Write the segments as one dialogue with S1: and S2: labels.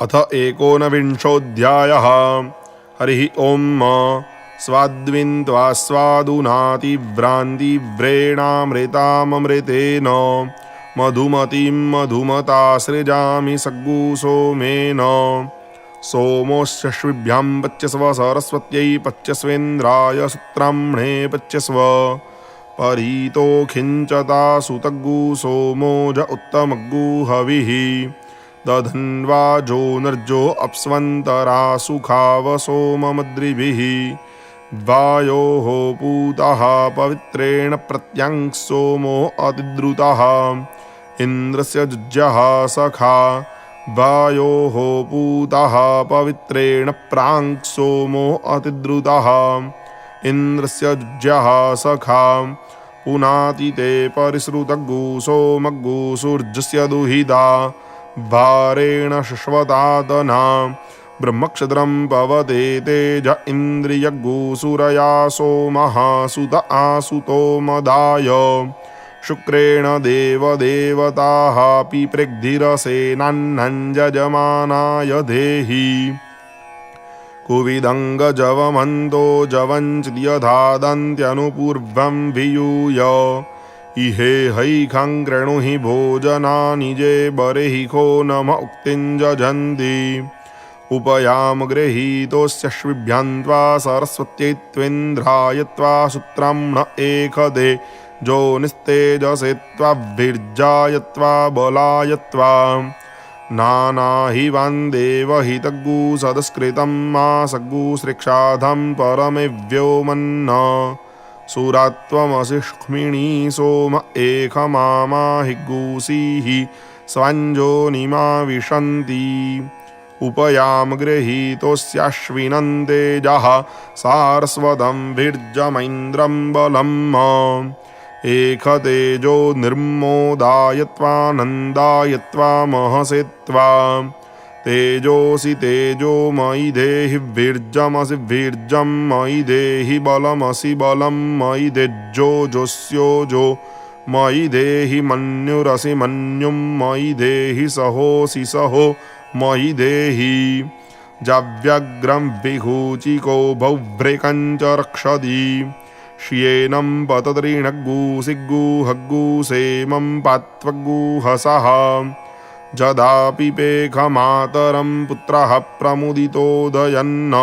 S1: अथ एकोनविंशोऽध्यायः। हरिः ओम्। स्वाद्विन्त्वा स्वादुनातिव्रान्तिव्रेणामृताममृतेन मधुमतीं मधुमता सृजामि सग्गुसोमेन। सोमोऽश्विभ्यां पच्यस्व सरस्वत्यै पच्यस्वेन्द्राय सुत्राम्णे पच्यस्व परीतो खिञ्चता सुतग्गु सोमो ज उत्तमग्गु हविः। दधन्वाजो नर्जो अप्स्वन्तरा सुखाव सोममद्रिभिः। वायोः पूतः पवित्रेण प्रत्यांक् सोमो अतिद्रुतः। इन्द्रस्य जुज्यः सखा वायोः पूतः पवित्रेण प्राङ्क् सोमो अतिद्रुतः। इन्द्रस्य जुज्यः सखा पुनातिते परिसृतग्गु सोमग्गु सूर्यस्य दुहिता। भारेण शश्वतादना ब्रह्मक्षत्रं पवते तेज इन्द्रियग्गु सूरया सोमः सुत आसुतो मदाय। शुक्रेण देवदेवताः पिप्रेग्धिरसेनान्नं यजमानाय देहि। कुविदङ्गजवमन्तो जवञ्चिद्यधादन्त्यनुपूर्वं वियूय। इहे हैखं कृणुहि भोजनानि जे बर्हिखो नम उक्तिं जजन्ति। उपयाम गृहीतोऽस्यश्विभ्यां त्वा सरस्वत्यै त्वेन्द्राय त्वा सुत्राम्ण एकदे जोनिस्तेजसे त्वाभिर्जाय त्वा बलाय त्वा। नानाहि वान्देवहितग्गु सदस्कृतं मा सग्गु श्रीक्षाधं परमेव्योमन्न। सुरात्वमसि क्ष्मिणी सोम एकमामाहिगुसीः स्वाञ्जोनिमा विशन्ति। उपयाम गृहीतोऽस्याश्विनं तेजः सारस्वतं भिर्जमैन्द्रं बलम्। एकतेजो निर्मोदाय त्वानन्दाय त्वामहसे त्वा। तेजोऽसि तेजोमयि देहि वीर्यमसि वीर्यं मयि देहि बलमसि बलं मयि तेजोजोऽस्योजो मयि देहि मन्युरसि मन्युं मयि देहि सहोऽसि सहो मयि देहि। जाव्यग्रं विघूचिको भौभ्रेकं च रक्षति। श्येनं पततृणग्गुसिग्गुहग्गु सेमं पात्वग्गुहसः। जदापि पेखमातरं पुत्रः प्रमुदितोदयन्न।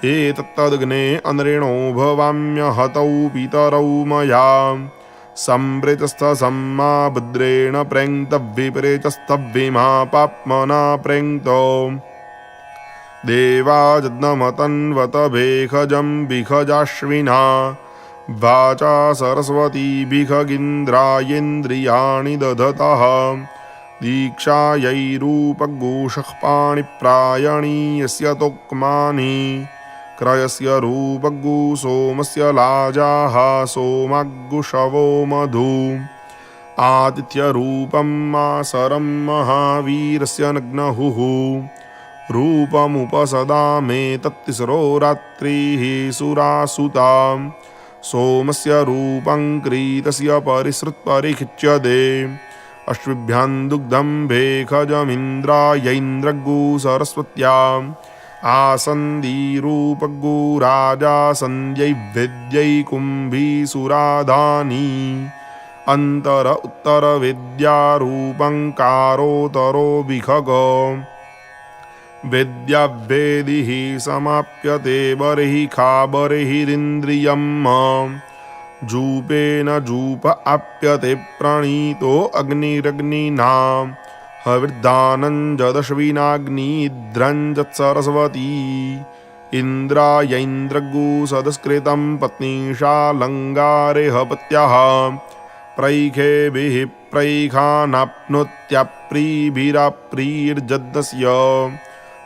S1: एतत्तदग्ने अनृणो भवाम्यहतौ पितरौ मया। संवृतस्थसम्मा भद्रेण प्रेङ्क्तविपरेचस्तविमा पाप्मना प्रेङ्क्तो। देवा जज्ञमतन्वत भेखजं विखजाश्विना। वाचा सरस्वती भिखगिन्द्रायेन्द्रियाणि दधतः। दीक्षायैरूपग्गुषः पाणिप्रायणी यस्य तोक्मानि। क्रयस्य रूपग्गु सोमस्य लाजाः सोमाग्गुशवो मधु। आदित्यरूपं मासरं महावीरस्य नग्नहुः। रूपमुपसदामे तत्तिस्रो रात्रिः सुरासुता। सोमस्य रूपं क्रीतस्य परिसृत्परिखिच्यते। अश्विभ्यां दुग्धं भेखजमिन्द्रायैन्द्रग्गु सरस्वत्याम्। आसन्दीरूपग्गु राजा सन्ध्यै वेद्यै कुम्भीसुराधानी। अन्तर उत्तरवेद्यारूपं कारोतरो विखग। वेद्यावेदिः समाप्यते बर्हिखा बर्हिरिन्द्रियम्। जूपेन जूप आप्यते प्रणीतो अग्निरग्निना। हविर्दानं जदश्विनाग्निद्रं जत्सरस्वती। इन्द्रायैन्द्रग्गु सदस्कृतं पत्नीशालङ्गारेह पत्यः। प्रैखेभिः प्रैखानाप्नोत्यप्रीभिराप्रीर्जद्दस्य।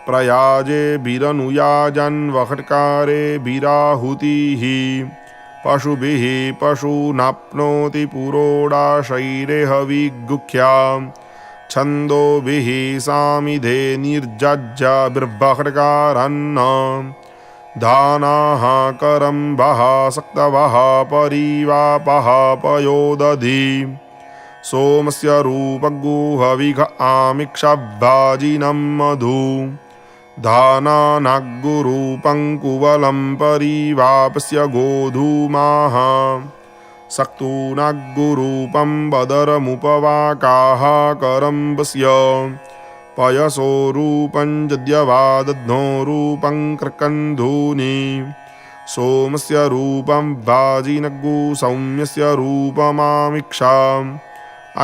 S1: प्रयाजेभिरनुयाजन्वखट्कारेभिराहुतिः। पशुभिः पशूनाप्नोति पुरोडाशैरेह विगुख्या। छन्दोभिः सामिधे निर्जज्जाभिर्वखट्कारान्न। धानाः करम्भः सक्तवः परिवापः पयोदधि। सोमस्य रूपगुहविघ आमिक्षाभाजिनं मधु धानानाग्गुरूपं कुवलं परिवापस्य गोधूमाः सक्तूनाग्गुरूपं बदरमुपवाकाः करम्बस्य पयसो रूपं जद्यवादध्नो रूपं कृकन्धूनि सोमस्य रूपं वाजिनग्गु सौम्यस्य रूपमामिक्षाम्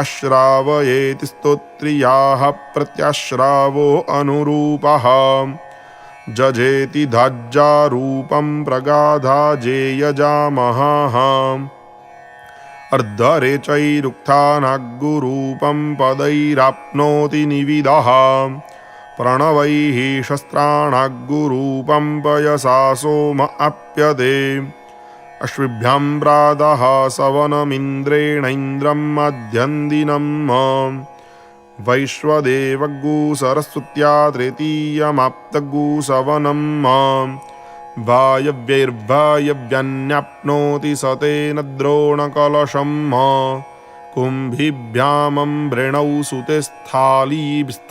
S1: आश्रावयेति स्तोत्रियाः प्रत्याश्रावो अनुरूपः जजेति धाज्यारूपं प्रगाधाजेयजामहः अर्धरेचैरुक्थानाग्गुरूपं पदैराप्नोति निविदः प्रणवैः शस्त्राणाग्गुरूपं पयसा सोम आप्यते अश्विभ्यां प्रातः सवनमिन्द्रेणैन्द्रं मध्यन्दिनं वैश्वदेवग्गु सरस्वत्या तृतीयमाप्तग्गु सवनं वायव्यैर्वायव्यान्याप्नोति सतेन द्रोणकलशं कुम्भिभ्यामम्बृणौ सुते स्थालीराप्नोति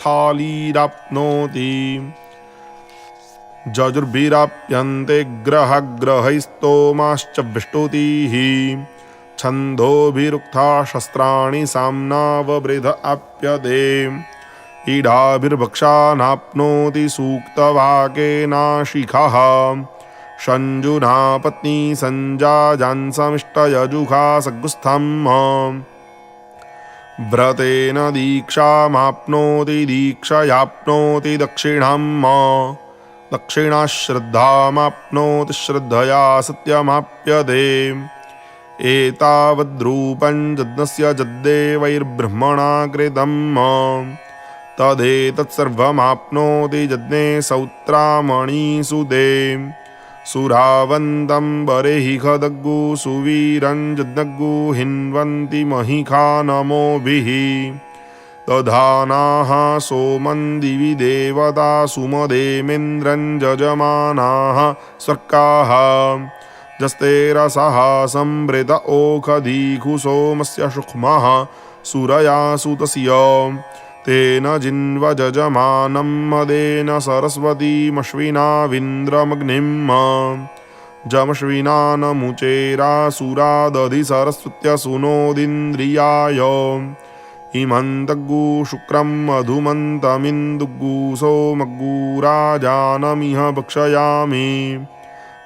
S1: जजुर्भिराप्यन्ते ग्रहग्रहैस्तोमाश्च विष्टुतिः छन्दोभिरुक्था शस्त्राणि साम्नावबृध आप्यते ईडाभिर्भक्षानाप्नोति सूक्तवाकेनाशिखः शञ्जुना पत्नी सञ्जाजान्समिष्टयजुषा सगुस्थम् व्रतेन दीक्षामाप्नोति दीक्षयाप्नोति दक्षिणम् दक्षिणा श्रद्धामाप्नोति श्रद्धया सत्यमाप्यते एतावद्रूपं यज्ञस्य यद्देवैर्ब्रह्मणा कृतं तदेतत्सर्वमाप्नोति यज्ञे सौत्रामणिसुते सुरावन्तं बर्हिः खदग्गु सुवीरं यज्ञग्गु हिन्वन्ति महिषा नमोभिः दधानाः सोमं दिवि देवता सुमदेमेन्द्रं यजमानाः स्वर्काः जस्ते रसः संवृत ओखधीषु सोमस्य शुक्मः सुरया सुतस्य तेन जिन्व यजमानं मदेन सरस्वतीमश्विनाविन्द्रमग्निं जमश्विनानमुचेरासुरादधि सरस्वत्य सुनोदिन्द्रियाय इमन्तग्गु शुक्रं मधुमन्तमिन्दुग्गु सोमग्गु राजानमिह भक्षयामि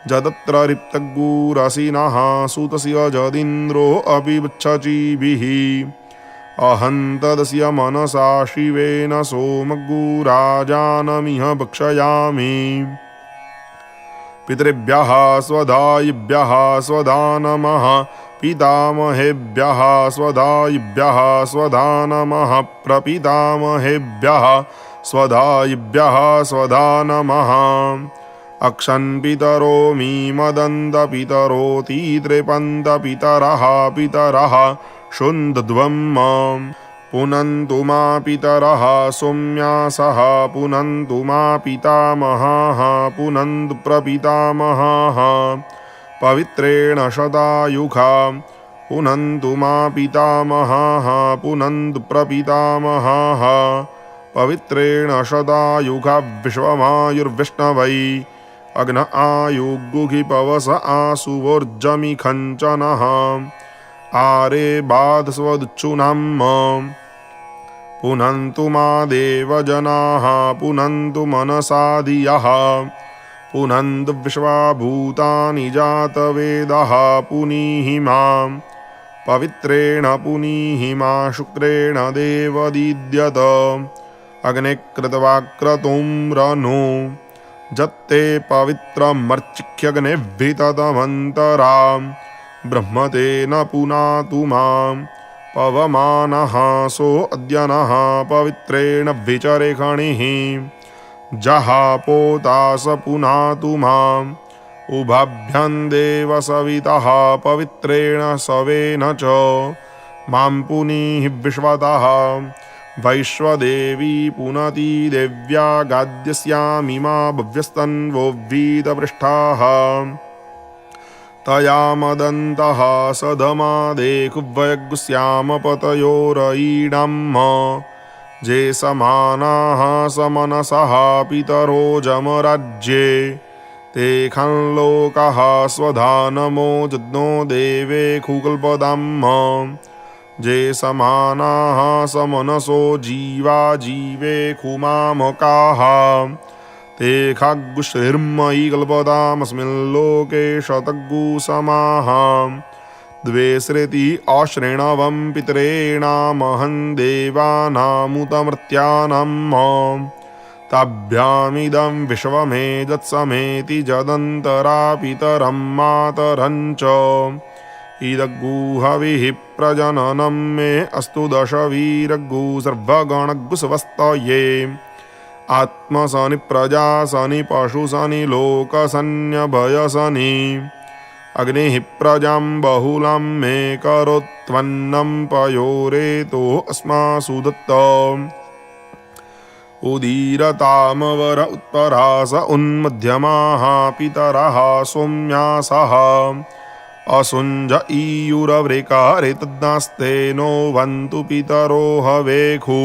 S1: जदत्र रिक्तग्गु रसिनः सुतस्य जदिन्द्रो अपि वृच्छचिभिः अहं तदस्य मनसा शिवेन सोमग्गु राजानमिह भक्षयामि पितृभ्यः स्वधायिभ्यः स्वधा नमः पितामहेभ्यः स्वधायिभ्यः स्वधा नमः प्रपितामहेभ्यः स्वधायिभ्यः स्वधा नमः अक्षन् पितरो मीमदन्तपितरोति त्रिपन्तपितरः पितरः शुन्दध्वं पुनन्तु मा पितरः सौम्यासः पुनन्तु मा पितामहाः पुनन्तु प्रपितामहाः पवित्रेण शतायुषा पुनन्तु मा पितामहाः पुनन्तु प्रपितामहाः पवित्रेण शतायुषा विश्वमायुर्विष्णवै अग्न आयुगुहि पवस आसुवोर्जमि खञ्चनः आरे बाधस्वदुच्छुनाम् पुनन्तु मा देवजनाः पुनन्तु मनसा धियः पुनन्तु विश्वाभूतानि जातवेदः पुनीहि मां पवित्रेण पुनीहि मा शुक्रेण देवदीद्यत अग्ने कृत्वा क्रतुम्रनु जत्ते पवित्रमर्चिक्यग्नेभिः तदमन्तरा ब्रह्मतेन पुनातु मां पवमानः सो अद्य नः पवित्रेण विचरेखणिः जहापोतास पुनातु माम् उभाभ्यां देव सवितः पवित्रेण सवेन च मां पुनीः विश्वतः वैश्वदेवी पुनति देव्या गाद्यस्यामिमा भव्यस्तन्वो वीतपृष्ठाः तया मदन्तः सधमादेकुव्यग्स्यामपतयोरयीणाम् जे समानाः समनसः पितरो जमराज्ये ते खंलोकाः स्वधानमो जज्ञो देवे खुकल्पदाम् जे समानाः समनसो जीवा जीवे खुमामकाः ते खाग्गुश्रीर्मयि कल्पतामस्मिल्लोके शतग्गुसमाः द्वे सृति अश्रेणवं पितॄणामहं देवानामुतमर्त्यानाम् ताभ्यामिदं विश्वमेजत्समेति जदन्तरा पितरं मातरं च इदग्गुहविः प्रजननं मे अस्तु दशवीरग्गु सर्वगणग्गुसवस्तये आत्मसनि प्रजासनि पशुसनि लोकसन्यभयसनि अग्निः प्रजां बहुलां मे करोत्वन्नं पयोरेतो अस्मासु दत्त उदीरतामवर उत्तरास उन्मध्यमाः पितरः सौम्यासः असुञ्ज ईयुरवृकारितद्नास्ते नो वन्तु पितरो हवेखु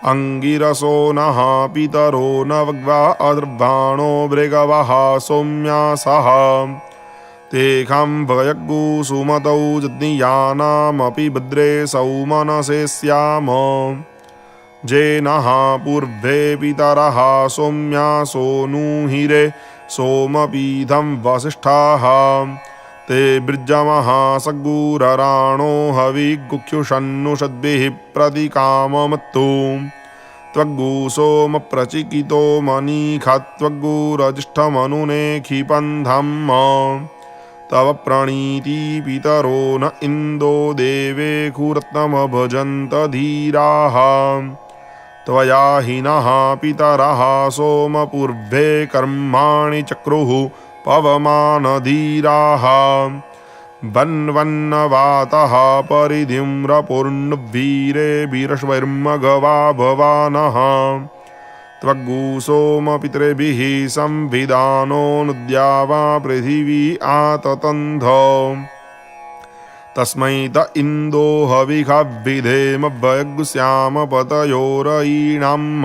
S1: अंगिरसो नः पितरो न वग्वा अदर्भाणो भृगवः सौम्यासः तेखां भयग्गु सुमतौ जज्ञियानामपि भद्रे सौमनसे स्याम जेनः पूर्वे पितरः सौम्यासो नूहिरे सोमपीठं वसिष्ठाः ते बृजमः सग्गुरराणो हविगुक्षुषन्नुषद्भिः प्रतिकाममत्तु त्वग्गु सोम प्रचिकितो मनीखत्वग्गुरजिष्ठमनुने क्षिपन्धम् तव प्रणीति पितरो न इन्दो देवे खुरत्नमभजन्त धीराः त्वया हि नः पितरः सोमपूर्वे कर्माणि चक्रुः पवमानधीराः वन्वन्नवातः परिधिम्रपूर्णवीरेभिरश्वैर्मघवा भवानः त्वग्गु सोमपितृभिः संविधानो नुद्यावा पृथिवी आततन्ध तस्मै त इन्दो हविषाभिधेमभयग्स्यामपतयोरयीणाम्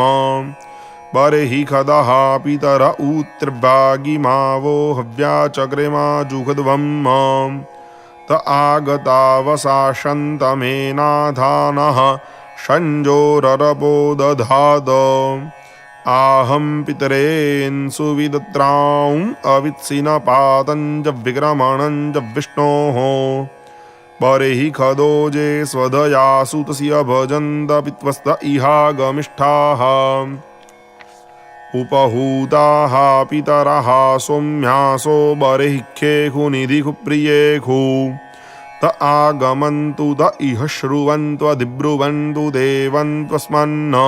S1: बर्हि खदः पितर उत्तर्भागिमावो हव्याचक्रेमा जुहद्वम् त आगतावसाशन्तमेनाधानः षञ्जोररपो आहं पितरेन् सुविदत्रां अवित्सिनपातं च विक्रमणं च विष्णोः बर्हि खदोजे स्वधयासु तस्य भजन्त पित्वस्त इहागमिष्ठाः उपहूताः पितरः सौम्यासो बर्हि खेखु निधिखुप्रियेखु त आगमन्तु त इह श्रुवन्त्वधिब्रुवन्तु देवन्त्वस्मन्न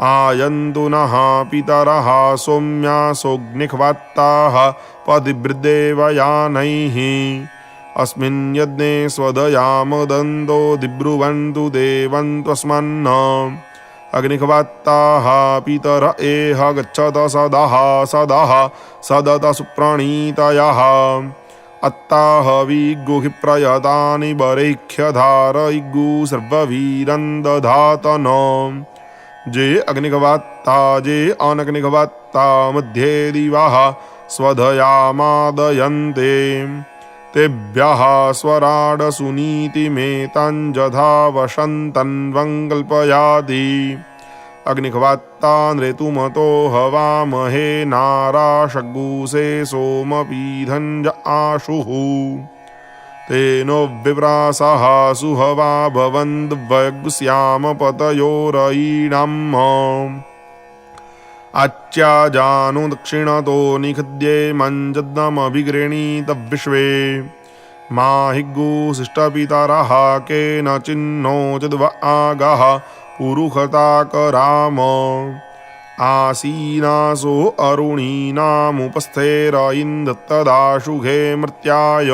S1: आयन्तु नः पितरः सौम्यासोऽग्निह्वात्ताः पतिभृद्देवयानैः अस्मिन् यज्ञे स्वदयामदन्तो दिब्रुवन्तु देवन्त्वस्मन्न अग्निह्वात्ताः पितर एह गच्छत सदः सदत सुप्रणीतयः अत्ताह विगुहि प्रयतानि बर्हिख्यधारयिगु सर्ववीरं दधातन जे अग्निघवात्ता जे अनग्निघवात्ता मध्ये दिवाः स्वधयामादयन्ते तेभ्यः स्वराडसुनीतिमेताञ्जधा वसन्तन्वङ्कल्पयाति अग्निघवात्ता नृतुमतो हवामहे नाराशग्गुसे सोमपीधञ्ज आशुः तेनो विप्रासः सुहवा भवन्द्वयग्स्यामपतयोरयीणाम् आच्याजानु दक्षिणतो निखद्ये मञ्जद्नमभिगृणीत विश्वे माहिग्गुशिष्टपितरः केनचिन्नो जद्व आगः पुरुषताकराम आसीनासो अरुणीनामुपस्थेर इन्दत्तदाशुघे मर्त्याय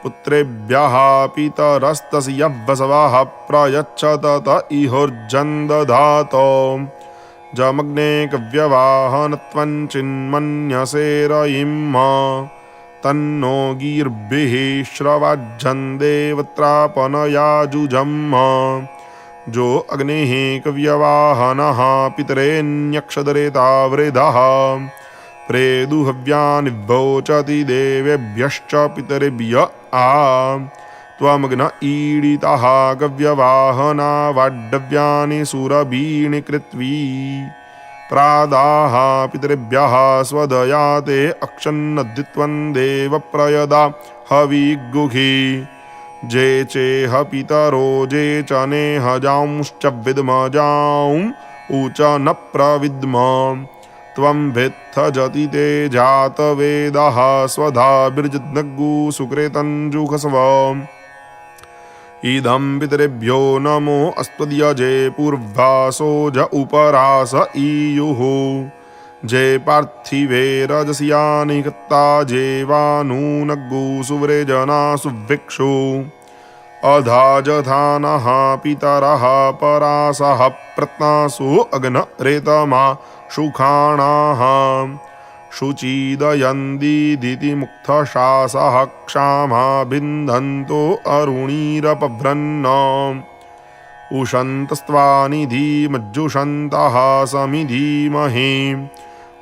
S1: पुत्रेभ्यः पितरस्तस्य वसवः प्रयच्छत त इहोर्जन्दधात जमग्ने कव्यवाहनत्वं चिन्मन्यसेरयिम् तन्नो गीर्भिः श्रवाज्झन् देवत्रापनयाजुजम् जो अग्नेः कव्यवाहनः पितरेण्यक्षदरेता वृधः प्रेदुहव्यानि वोचति देवेभ्यश्च पितरेभ्य आ त्वमग्न ईडितः गव्यवाहना वाड्डव्यानि सुरभीणि कृत्वी प्रादाः पितरेभ्यः स्वदया ते अक्षन्नद्धित्वं देवप्रयदा हविगुहि जे चेह पितरो जे च नेह जांश्च विद्मजां ऊच न प्रविद्म त्वं वेत्थ जति ते जातवेदः स्वधा बिर्जद्नग्गु सुकृतञ्जुखस्व इदं पितरेभ्यो नमो अस्त्वद्यजे पूर्वासो ज उपरास ईयुः जे पार्थिवे रजस्यानि कत्ता जेवानूनग्गु सुव्रेजना सुभिक्षु अधा जधानः पितरः परासः प्रत्नासु अग्न रेतमा सुखाणाः शुचिदयन्दिदिति मुक्तशासः क्षामा बिन्धन्तो अरुणीरपभ्रन्न उषन्तस्त्वानिधिमज्जुषन्तः समिधीमहे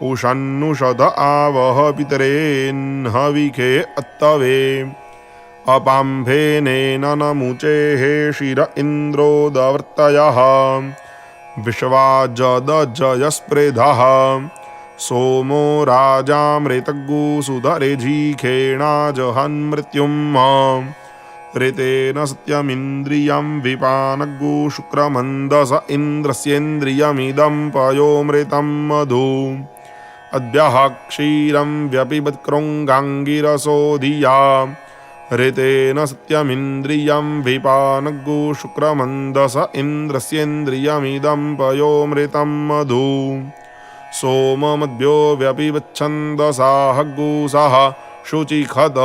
S1: उषन्नुषद आवह पितरेन्हविखे अत्तवे अपाम्भेनेन नमुचेः शिर इन्द्रोदवर्तयः विश्वाजदजयस्पृधः सोमो राजामृतग्गुसुधरेजीखेणाजहन्मृत्युम् ऋतेन सत्यमिन्द्रियं विपानग्गु शुक्रमन्दस इन्द्रस्येन्द्रियमिदं पयोमृतं मधु अद्यः क्षीरं व्यपिबत्कृङ्गाङ्गिरसो धिया ऋतेन सत्यमिन्द्रियं विपानग्गु शुक्रमन्दस इन्द्रस्येन्द्रियमिदं पयोमृतं मधु सोममद्यो व्यपिबच्छन्दसाहग्गुसः शुचिखद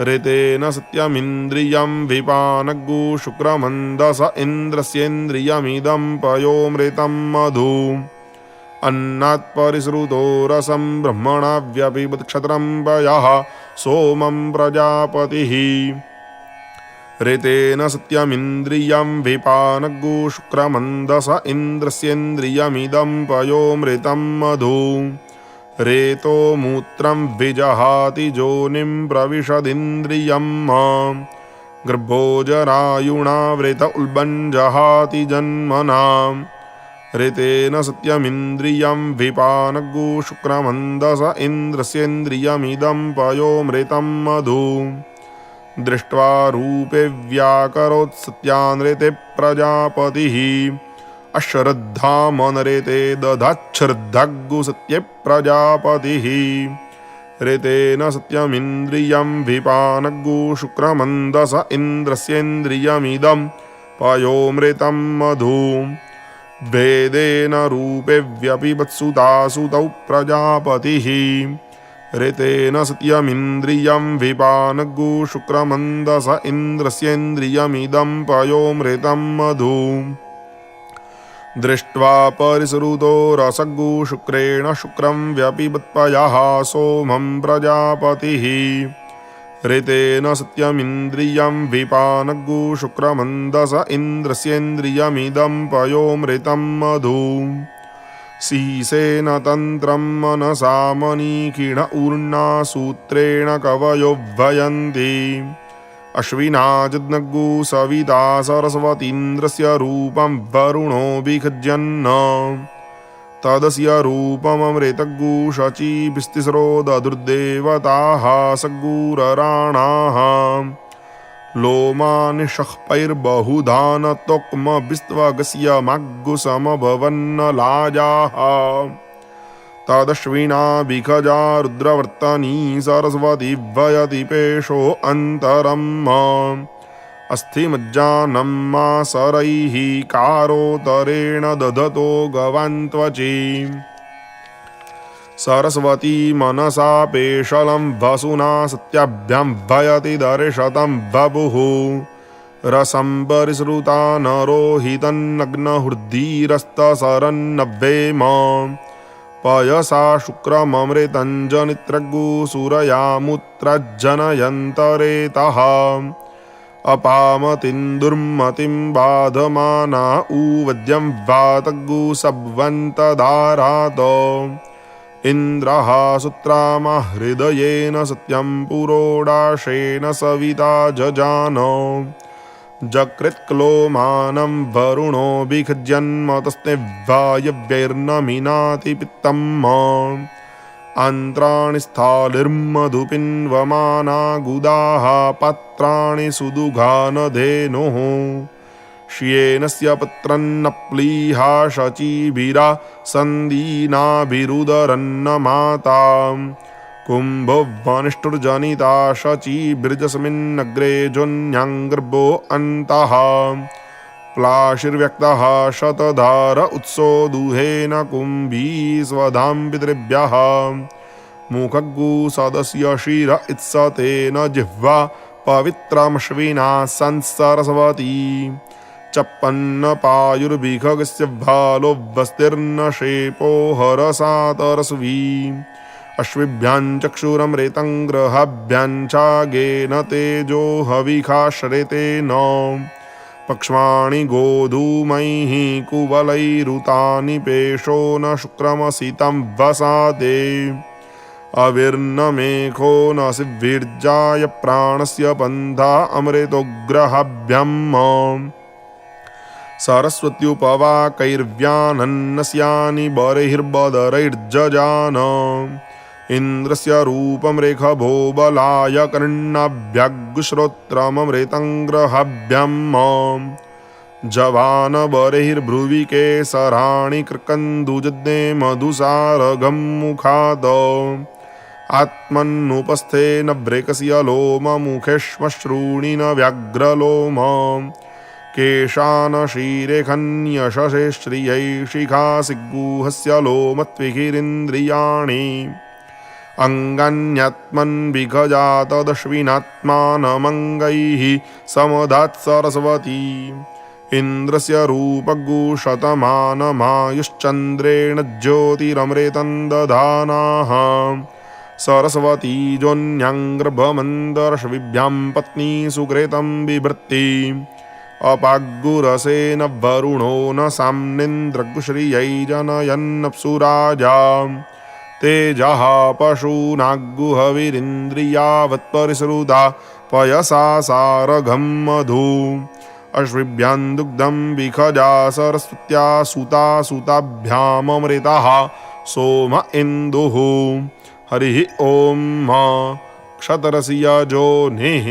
S1: ऋतेन सत्यमिन्द्रियं विपानग्गु शुक्रमन्दस इन्द्रस्येन्द्रियमिदं पयोमृतं मधु अन्नात् परिसृतो रसं ब्रह्मणा व्यपिबत्क्षत्रं वयः सोमं प्रजापतिः ऋतेन सत्यमिन्द्रियं विपानग्गु शुक्रमन्दस इन्द्रस्येन्द्रियमिदं पयोमृतं मधु रेतो मूत्रं विजहाति जोनिं प्रविशदिन्द्रियं गर्भोजरायुणावृत उल्बञ्जहाति जन्मना ऋतेन सत्यमिन्द्रियं विपानग्गु शुक्रमन्दस इन्द्रस्येन्द्रियमिदं पयोमृतं मधु दृष्ट्वा रूपे व्याकरोत् सत्यानृते प्रजापतिः अश्रद्धामनरेते दधाच्छ्रद्धग्गु सत्ये प्रजापतिः ऋतेन सत्यमिन्द्रियं विपानग्गु शुक्रमन्दस इन्द्रस्येन्द्रियमिदं पयोमृतं मधु वेदेन रूपे व्यपिबत्सुतासुतौ प्रजापतिः ऋतेन सत्यमिन्द्रियं विपानग्गु शुक्रमन्दस इन्द्रस्येन्द्रियमिदं पयोमृतं मधु दृष्ट्वा परिसृतो रसग्गु शुक्रेण शुक्रं व्यपिबत्पयः सोमं प्रजापतिः ऋतेन सत्यमिन्द्रियं विपानग्गु शुक्रमन्दस इन्द्रस्येन्द्रियमिदं पयोमृतं मधु शीसेन तन्त्रं मनसा मनीखिण ऊर्णा सूत्रेण कवयो भयन्ति अश्विना जज्ञग्गु सविता सरस्वतीन्द्रस्य रूपं वरुणो विखज्यन्न तदस्य रूपममृतग्गु शचीभिस्तिस्रो ददुर्देवताः सग्गुरराणाः लोमानिषःपैर्बहुधा न त्वक्मभिस्त्वगस्य माग्गुसमभवन्नलाजाः तदश्विना विखजा रुद्रवर्तनी सरस्वती वयति पेशो अन्तरम् अस्थिमज्जानं मासरैः कारोतरेण दधतो गवान्त्वचि सरस्वती मनसा पेशलं वसुना सत्याभ्यां भयति दर्शतं बभुः रसं परिसृता नरोहितन्नग्नहृद्धिरस्तसरन्नभ्येम पयसा शुक्रममृतं जनित्रग्गुसूरयामुत्रज्जनयन्तरेतः अपामतिं दुर्मतिं बाधमाना उवद्यं वातग्गुसब्वन्तदारात इन्द्रः सुत्रामहृदयेन सत्यं पुरोडाशेन सविता जजान जकृत्क्लोमानं वरुणो विखज्यन्मतस्ते वायव्यैर्नमिनाति पित्तम् आन्त्राणि स्थालिर्मधुपिन्वमाना गुदाः पात्राणि सुदुघानधेनुः श्येनस्य पत्रन्नप्लीहा शचीभिरा सन्दीनाभिरुदरन्नमाता कुम्भवनिष्ठुर्जनिता शचीभिर्जस्मिन्नग्रे जोन्याङ्गर्भो अन्तः प्लाशिर्व्यक्तः शतधार उत्सो दुहेन कुम्भी स्वधां पितृभ्यः मुखग्गु सदस्य शिर इत्सतेन जिह्वा पवित्रमश्विना संसरस्वती चप्पन्नपायुर्भिखगस्य भालो वस्तिर्न शेपो हरसातरस्वी अश्विभ्यां चक्षुरमृतं ग्रहाभ्यां चागेन तेजो हविखाश्रेतेन पक्ष्माणि गोधूमैः कुवलैरुतानि पेशो न शुक्रमसितं वसाते अविर्नमेखो न सिद्धिर्जाय प्राणस्य पन्था अमृतोग्रहाभ्यम् सरस्वत्युपवाकैर्व्यानन्नस्यानि बर्हिर्बदरैर्जजान इन्द्रस्य रूपं रेखभो बलाय कर्णाभ्यग्श्रोत्रममृतं ग्रहाभ्यम् जवान बर्हिर्भ्रुवि केसराणि कृकन्दुजज्ञे मधुसारगं मुखाद आत्मन्नुपस्थेन व्रेकस्य लोम मुखेश्मश्रूणि न व्याघ्रलोम केशान शीरेखन्यशसे श्रियै शिखासिग्गुहस्य लोमत्विहिरिन्द्रियाणि अङ्गान्यात्मन्विखजातदश्विनात्मानमङ्गैः समधात् सरस्वती इन्द्रस्य रूपग्गुशतमानमायुश्चन्द्रेण ज्योतिरमृतं दधानाः सरस्वती जोन्याङ्गर्भमन्दर्शविभ्यां पत्नी सुकृतं बिभर्ति अपाग्गुरसेन वरुणो न साम्निन्द्रग्श्रियै जनयन्नप्सुराजा तेजः पशूनाग्गुहविरिन्द्रियावत्परिसृता पयसा सारघं मधु अश्विभ्यां दुग्धं विखजा सरस्वत्या सुता सुताभ्याममृतः सोम इन्दुः हरिः ॐ क्षतरस्य योनिः।